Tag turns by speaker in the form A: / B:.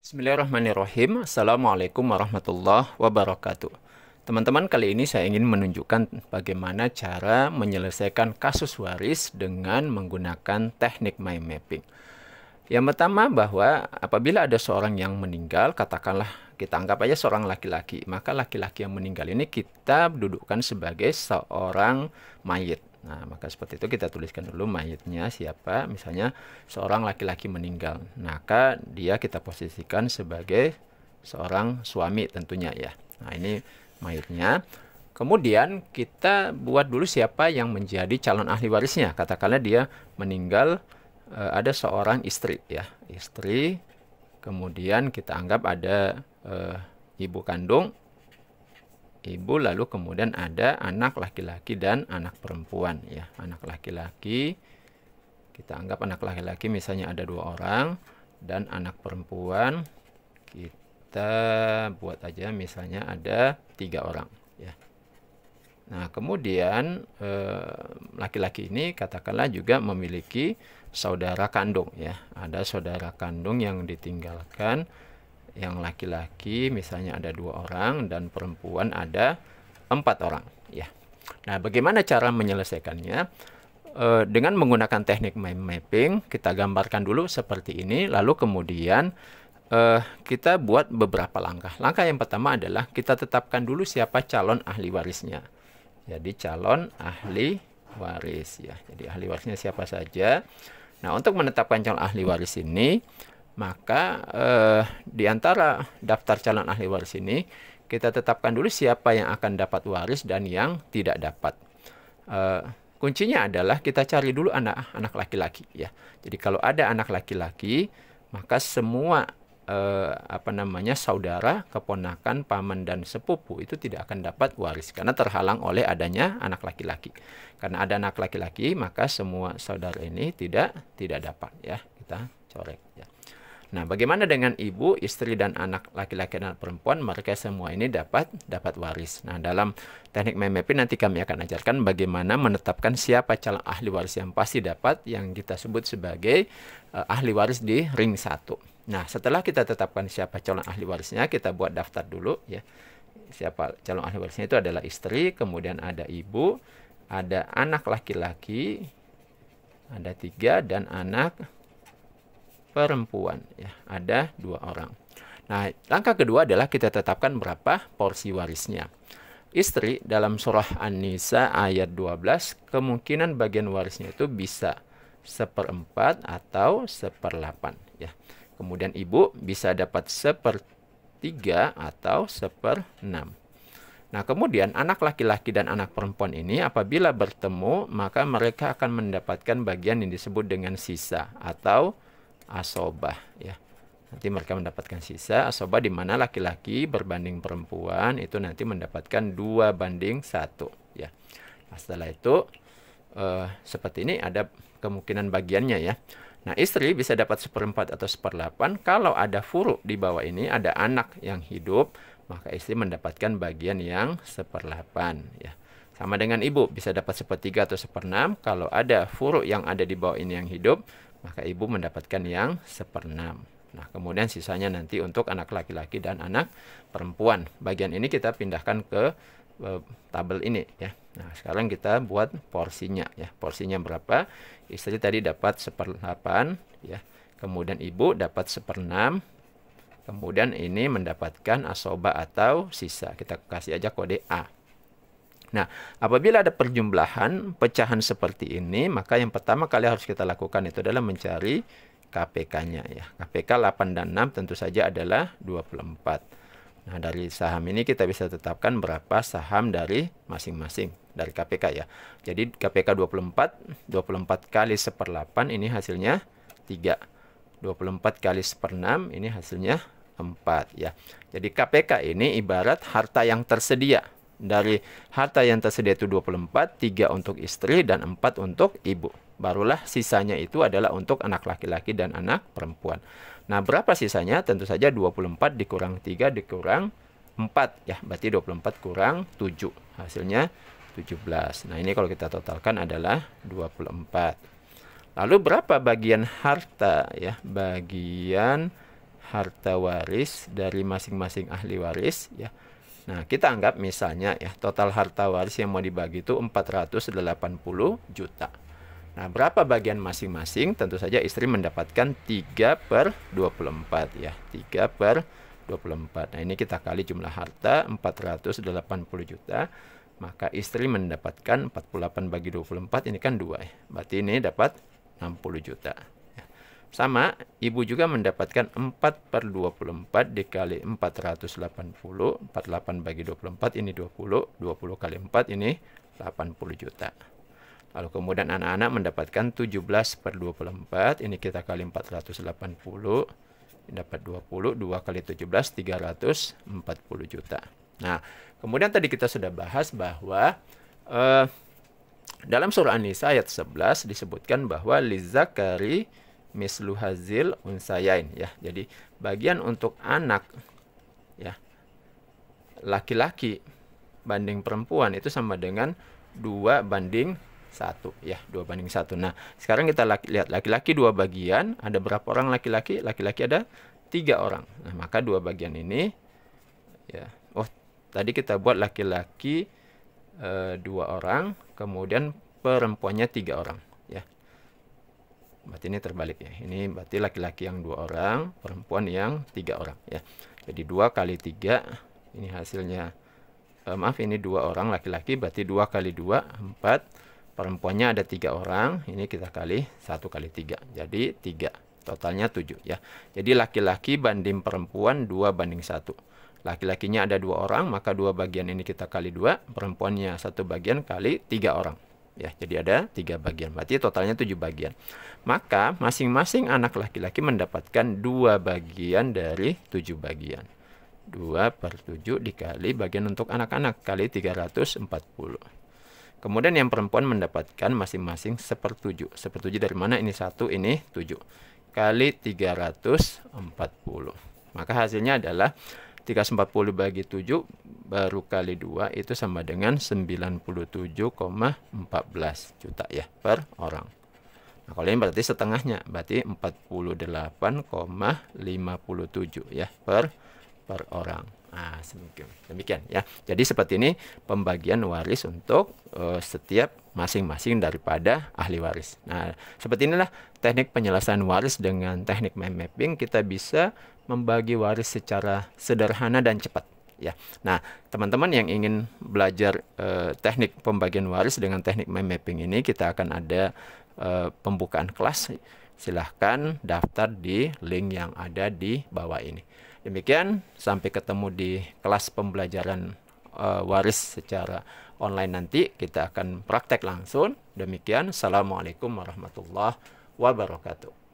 A: Bismillahirrahmanirrahim. Assalamualaikum warahmatullahi wabarakatuh. Teman-teman, kali ini saya ingin menunjukkan bagaimana cara menyelesaikan kasus waris dengan menggunakan teknik mind mapping. Yang pertama, bahwa apabila ada seorang yang meninggal, katakanlah kita anggap aja seorang laki-laki, maka laki-laki yang meninggal ini kita dudukkan sebagai seorang mayit. Nah, maka seperti itu kita tuliskan dulu mayitnya siapa. Misalnya seorang laki-laki meninggal, maka dia kita posisikan sebagai seorang suami tentunya ya. Nah, ini mayitnya. Kemudian kita buat dulu siapa yang menjadi calon ahli warisnya. Katakanlah dia meninggal, ada seorang istri ya, istri. Kemudian kita anggap ada ibu kandung, ibu, lalu kemudian ada anak laki-laki dan anak perempuan ya. Anak laki-laki, kita anggap anak laki-laki misalnya ada 2 orang, dan anak perempuan kita buat aja misalnya ada 3 orang ya. Nah, kemudian laki-laki ini katakanlah juga memiliki saudara kandung ya. Ada saudara kandung yang ditinggalkan, yang laki-laki misalnya ada 2 orang dan perempuan ada 4 orang ya. Nah, bagaimana cara menyelesaikannya? Dengan menggunakan teknik mind mapping, kita gambarkan dulu seperti ini, lalu kemudian kita buat beberapa langkah. Langkah yang pertama adalah kita tetapkan dulu siapa calon ahli warisnya. Jadi calon ahli waris ya. Jadi ahli warisnya siapa saja. Nah, untuk menetapkan calon ahli waris ini, maka di antara daftar calon ahli waris ini kita tetapkan dulu siapa yang akan dapat waris dan yang tidak dapat. Kuncinya adalah kita cari dulu anak-anak laki-laki ya. Jadi kalau ada anak laki-laki, maka semua saudara, keponakan, paman dan sepupu itu tidak akan dapat waris karena terhalang oleh adanya anak laki-laki. Karena ada anak laki-laki, maka semua saudara ini tidak dapat ya. Kita coret ya. Nah, bagaimana dengan ibu, istri, dan anak laki-laki dan anak perempuan? Mereka semua ini dapat waris. Nah, dalam teknik mind mapping nanti kami akan ajarkan bagaimana menetapkan siapa calon ahli waris yang pasti dapat, yang kita sebut sebagai ahli waris di ring 1. Nah, setelah kita tetapkan siapa calon ahli warisnya, kita buat daftar dulu ya. Siapa calon ahli warisnya itu adalah istri, kemudian ada ibu, ada anak laki-laki, ada 3, dan anak perempuan ya, ada 2 orang. Nah, langkah kedua adalah kita tetapkan berapa porsi warisnya. Istri dalam surah An-Nisa ayat 12, kemungkinan bagian warisnya itu bisa 1/4 atau 1/8 ya. Kemudian ibu bisa dapat 1/3 atau 1/6. Nah, kemudian anak laki-laki dan anak perempuan ini apabila bertemu, maka mereka akan mendapatkan bagian yang disebut dengan sisa atau asobah ya. Nanti mereka mendapatkan sisa asobah, di mana laki-laki berbanding perempuan itu nanti mendapatkan 2/1 ya. Nah, setelah itu seperti ini ada kemungkinan bagiannya ya. Nah, istri bisa dapat 1/4 atau 1/8. Kalau ada furu di bawah ini, ada anak yang hidup, maka istri mendapatkan bagian yang 1/8 ya. Sama dengan ibu, bisa dapat 1/3 atau 1/6. Kalau ada furu yang ada di bawah ini yang hidup, maka ibu mendapatkan yang 1/6. Nah, kemudian sisanya nanti untuk anak laki-laki dan anak perempuan. Bagian ini kita pindahkan ke tabel ini ya. Nah, sekarang kita buat porsinya ya. Porsinya berapa? Istri tadi dapat 1/8 ya. Kemudian ibu dapat 1/6. Kemudian ini mendapatkan asoba atau sisa. Kita kasih aja kode A. Nah, apabila ada perjumlahan pecahan seperti ini, maka yang pertama kali harus kita lakukan itu adalah mencari KPK-nya ya. KPK 8 dan 6 tentu saja adalah 24. Nah, dari saham ini kita bisa tetapkan berapa saham dari masing-masing dari KPK ya. Jadi KPK 24 kali 1/8 ini hasilnya 3. 24 kali 1/6 ini hasilnya 4 ya. Jadi KPK ini ibarat harta yang tersedia. Dari harta yang tersedia itu 24, 3 untuk istri dan 4 untuk ibu. Barulah sisanya itu adalah untuk anak laki-laki dan anak perempuan. Nah, berapa sisanya? Tentu saja 24 dikurang 3 dikurang 4 ya. Berarti 24 kurang 7. Hasilnya 17. Nah, ini kalau kita totalkan adalah 24. Lalu berapa bagian harta ya? Bagian harta waris dari masing-masing ahli waris ya. Nah, kita anggap misalnya ya, total harta waris yang mau dibagi itu 480 juta. Nah, berapa bagian masing-masing? Tentu saja istri mendapatkan 3/24 ya. 3/24. Nah, ini kita kali jumlah harta 480 juta. Maka istri mendapatkan 48 bagi 24, ini kan 2 ya. Berarti ini dapat 60 juta. Sama, ibu juga mendapatkan 4/24 dikali 480, 48 bagi 24 ini 20, 20 kali 4 ini 80 juta. Lalu kemudian anak-anak mendapatkan 17/24, ini kita kali 480, ini dapat 20, 2 kali 17, 340 juta. Nah, kemudian tadi kita sudah bahas bahwa dalam surah An-Nisa ayat 11 disebutkan bahwa lizakari mislu hazil unsayain ya. Jadi bagian untuk anak ya laki-laki banding perempuan itu sama dengan 2/1 ya, 2/1. Nah, sekarang kita lihat laki-laki 2 bagian, ada berapa orang laki-laki? Laki-laki ada 3 orang. Nah, maka 2 bagian ini ya. Oh, tadi kita buat laki-laki 2 orang, kemudian perempuannya 3 orang ya. Berarti ini terbalik ya. Ini berarti laki-laki yang 2 orang, perempuan yang 3 orang ya. Jadi 2 kali 3 ini hasilnya maaf, ini 2 orang laki-laki, berarti 2 kali 2 4. Perempuannya ada 3 orang, ini kita kali 1 kali 3. Jadi 3. Totalnya 7 ya. Jadi laki-laki banding perempuan 2/1. Laki-lakinya ada 2 orang, maka 2 bagian ini kita kali 2, perempuannya 1 bagian kali 3 orang. Ya, jadi ada 3 bagian. Berarti totalnya 7 bagian. Maka masing-masing anak laki-laki mendapatkan 2 bagian dari 7 bagian. 2/7 dikali bagian untuk anak-anak kali 340. Kemudian yang perempuan mendapatkan masing-masing 1/7. 1/7 dari mana? Ini 1, ini 7. Kali 340. Maka hasilnya adalah 340 bagi 7 baru kali 2 itu sama dengan 97,14 juta ya per orang. Nah, kalau ini berarti setengahnya, berarti 48,57 ya per orang. Nah, demikian ya. Jadi seperti ini pembagian waris untuk setiap masing-masing daripada ahli waris. Nah, seperti inilah teknik penyelesaian waris dengan teknik mind mapping. Kita bisa membagi waris secara sederhana dan cepat ya. Nah, teman-teman yang ingin belajar teknik pembagian waris dengan teknik mind mapping ini, kita akan ada pembukaan kelas. Silahkan daftar di link yang ada di bawah ini. Demikian, sampai ketemu di kelas pembelajaran waris secara online nanti. Kita akan praktek langsung. Demikian, Assalamualaikum warahmatullahi wabarakatuh.